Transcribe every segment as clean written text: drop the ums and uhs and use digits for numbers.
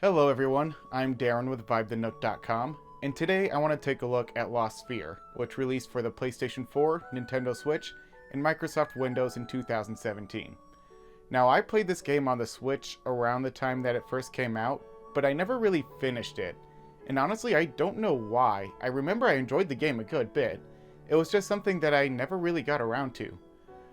Hello everyone, I'm Darren with VibeTheNook.com, and today I want to take a look at Lost Sphear, which released for the PlayStation 4, Nintendo Switch, and Microsoft Windows in 2017. Now I played this game on the Switch around the time that it first came out, but I never really finished it. And honestly, I don't know why. I remember I enjoyed the game a good bit. It was just something that I never really got around to.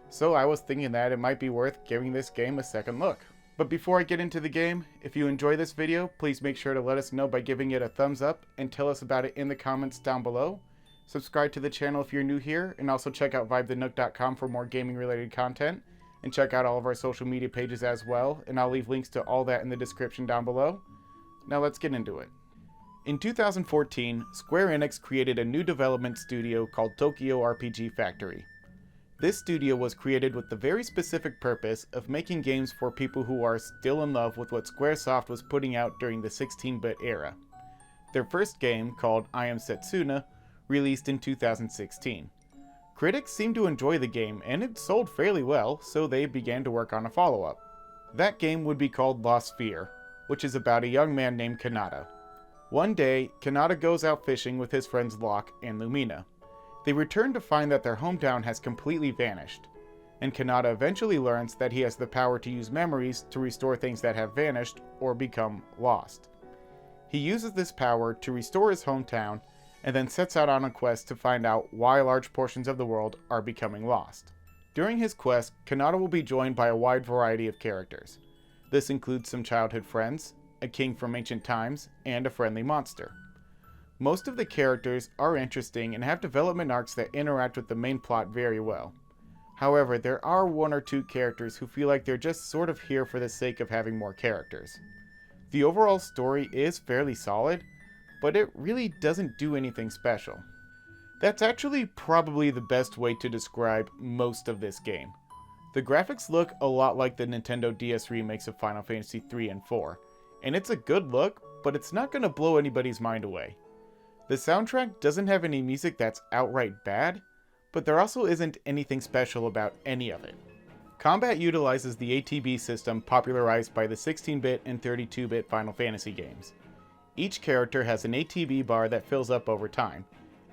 So I was thinking that it might be worth giving this game a second look. But before I get into the game, if you enjoy this video, please make sure to let us know by giving it a thumbs up and tell us about it in the comments down below. Subscribe to the channel if you're new here, and also check out VibeTheNook.com for more gaming related content. And check out all of our social media pages as well, and I'll leave links to all that in the description down below. Now let's get into it. In 2014, Square Enix created a new development studio called Tokyo RPG Factory. This studio was created with the very specific purpose of making games for people who are still in love with what Squaresoft was putting out during the 16-bit era. Their first game, called I Am Setsuna, released in 2016. Critics seemed to enjoy the game and it sold fairly well, so they began to work on a follow-up. That game would be called Lost Sphear, which is about a young man named Kanata. One day, Kanata goes out fishing with his friends Locke and Lumina. They return to find that their hometown has completely vanished, and Kanata eventually learns that he has the power to use memories to restore things that have vanished or become lost. He uses this power to restore his hometown, and then sets out on a quest to find out why large portions of the world are becoming lost. During his quest, Kanata will be joined by a wide variety of characters. This includes some childhood friends, a king from ancient times, and a friendly monster. Most of the characters are interesting and have development arcs that interact with the main plot very well. However, there are one or two characters who feel like they're just sort of here for the sake of having more characters. The overall story is fairly solid, but it really doesn't do anything special. That's actually probably the best way to describe most of this game. The graphics look a lot like the Nintendo DS remakes of Final Fantasy 3 and 4, and it's a good look, but it's not going to blow anybody's mind away. The soundtrack doesn't have any music that's outright bad, but there also isn't anything special about any of it. Combat utilizes the ATB system popularized by the 16-bit and 32-bit Final Fantasy games. Each character has an ATB bar that fills up over time,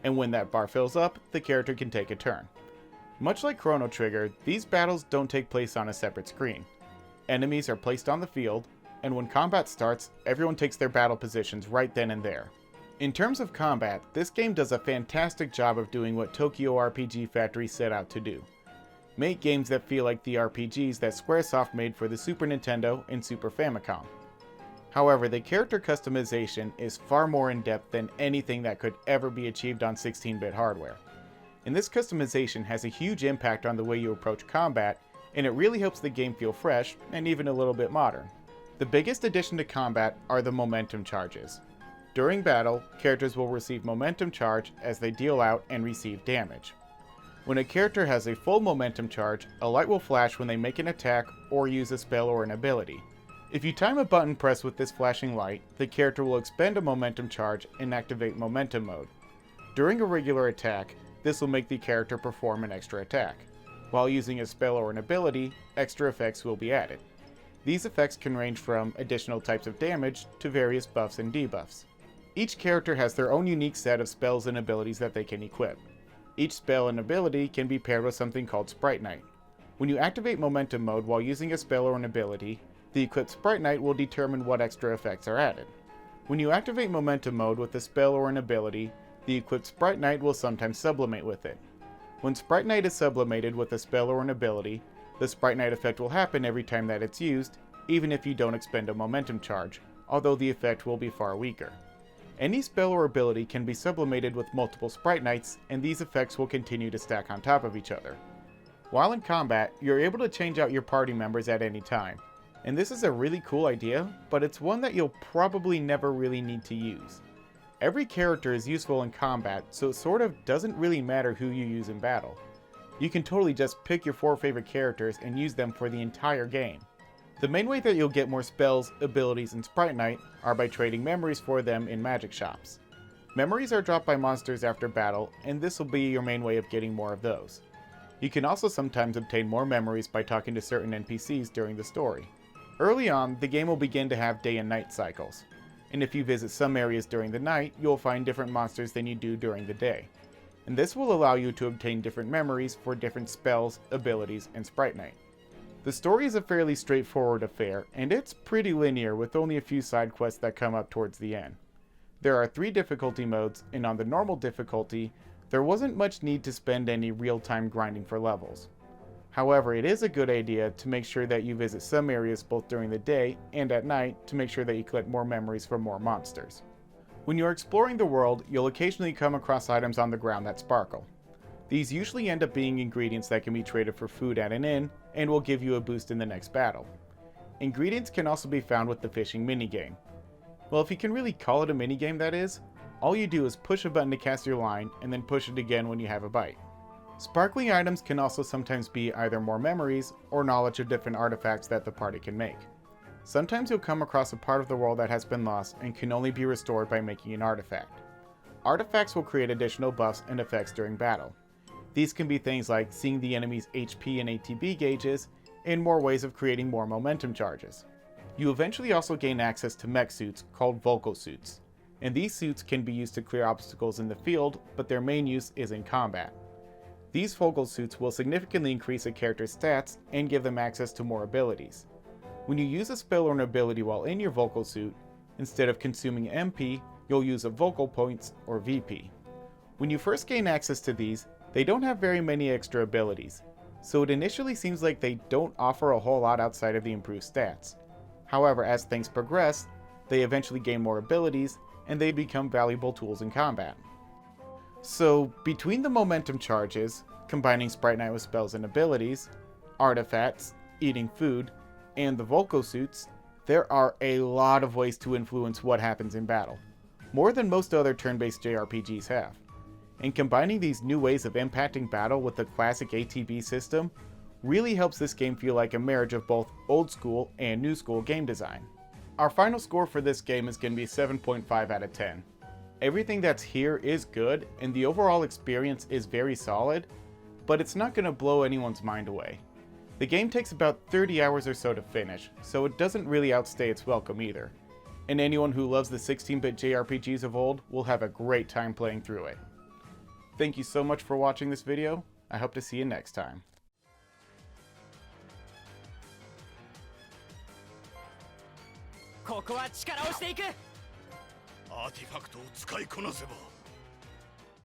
and when that bar fills up, the character can take a turn. Much like Chrono Trigger, these battles don't take place on a separate screen. Enemies are placed on the field, and when combat starts, everyone takes their battle positions right then and there. In terms of combat, this game does a fantastic job of doing what Tokyo RPG Factory set out to do. Make games that feel like the RPGs that Squaresoft made for the Super Nintendo and Super Famicom. However, the character customization is far more in-depth than anything that could ever be achieved on 16-bit hardware. And this customization has a huge impact on the way you approach combat, and it really helps the game feel fresh and even a little bit modern. The biggest addition to combat are the momentum charges. During battle, characters will receive momentum charge as they deal out and receive damage. When a character has a full momentum charge, a light will flash when they make an attack or use a spell or an ability. If you time a button press with this flashing light, the character will expend a momentum charge and activate momentum mode. During a regular attack, this will make the character perform an extra attack. While using a spell or an ability, extra effects will be added. These effects can range from additional types of damage to various buffs and debuffs. Each character has their own unique set of spells and abilities that they can equip. Each spell and ability can be paired with something called Sprite Knight. When you activate momentum mode while using a spell or an ability, the equipped Sprite Knight will determine what extra effects are added. When you activate momentum mode with a spell or an ability, the equipped Sprite Knight will sometimes sublimate with it. When Sprite Knight is sublimated with a spell or an ability, the Sprite Knight effect will happen every time that it's used, even if you don't expend a momentum charge, although the effect will be far weaker. Any spell or ability can be sublimated with multiple Sprite Knights, and these effects will continue to stack on top of each other. While in combat, you're able to change out your party members at any time, and this is a really cool idea, but it's one that you'll probably never really need to use. Every character is useful in combat, so it sort of doesn't really matter who you use in battle. You can totally just pick your 4 favorite characters and use them for the entire game. The main way that you'll get more spells, abilities, and Sprite Knight are by trading memories for them in magic shops. Memories are dropped by monsters after battle, and this will be your main way of getting more of those. You can also sometimes obtain more memories by talking to certain NPCs during the story. Early on, the game will begin to have day and night cycles, and if you visit some areas during the night, you'll find different monsters than you do during the day. And this will allow you to obtain different memories for different spells, abilities, and Sprite Night. The story is a fairly straightforward affair, and it's pretty linear with only a few side quests that come up towards the end. There are 3 difficulty modes, and on the normal difficulty, there wasn't much need to spend any real-time grinding for levels. However, it is a good idea to make sure that you visit some areas both during the day and at night to make sure that you collect more memories from more monsters. When you're exploring the world, you'll occasionally come across items on the ground that sparkle. These usually end up being ingredients that can be traded for food at an inn and will give you a boost in the next battle. Ingredients can also be found with the fishing minigame. Well, if you can really call it a minigame, that is, all you do is push a button to cast your line and then push it again when you have a bite. Sparkling items can also sometimes be either more memories or knowledge of different artifacts that the party can make. Sometimes you'll come across a part of the world that has been lost and can only be restored by making an artifact. Artifacts will create additional buffs and effects during battle. These can be things like seeing the enemy's HP and ATB gauges, and more ways of creating more momentum charges. You eventually also gain access to mech suits called vocal suits, and these suits can be used to clear obstacles in the field, but their main use is in combat. These vocal suits will significantly increase a character's stats and give them access to more abilities. When you use a spell or an ability while in your vocal suit, instead of consuming MP, you'll use a vocal points or VP. When you first gain access to these, they don't have very many extra abilities, so it initially seems like they don't offer a whole lot outside of the improved stats. However, as things progress, they eventually gain more abilities, and they become valuable tools in combat. So, between the momentum charges, combining Sprite Night with spells and abilities, artifacts, eating food, and the vocal suits, there are a lot of ways to influence what happens in battle, more than most other turn-based JRPGs have. And combining these new ways of impacting battle with the classic ATB system really helps this game feel like a marriage of both old school and new school game design. Our final score for this game is going to be 7.5 out of 10. Everything that's here is good, and the overall experience is very solid, but it's not going to blow anyone's mind away. The game takes about 30 hours or so to finish, so it doesn't really outstay its welcome either. And anyone who loves the 16-bit JRPGs of old will have a great time playing through it. Thank you so much for watching this video. I hope to see you next time. ここは力をしていく。アーティファクトを使いこなせば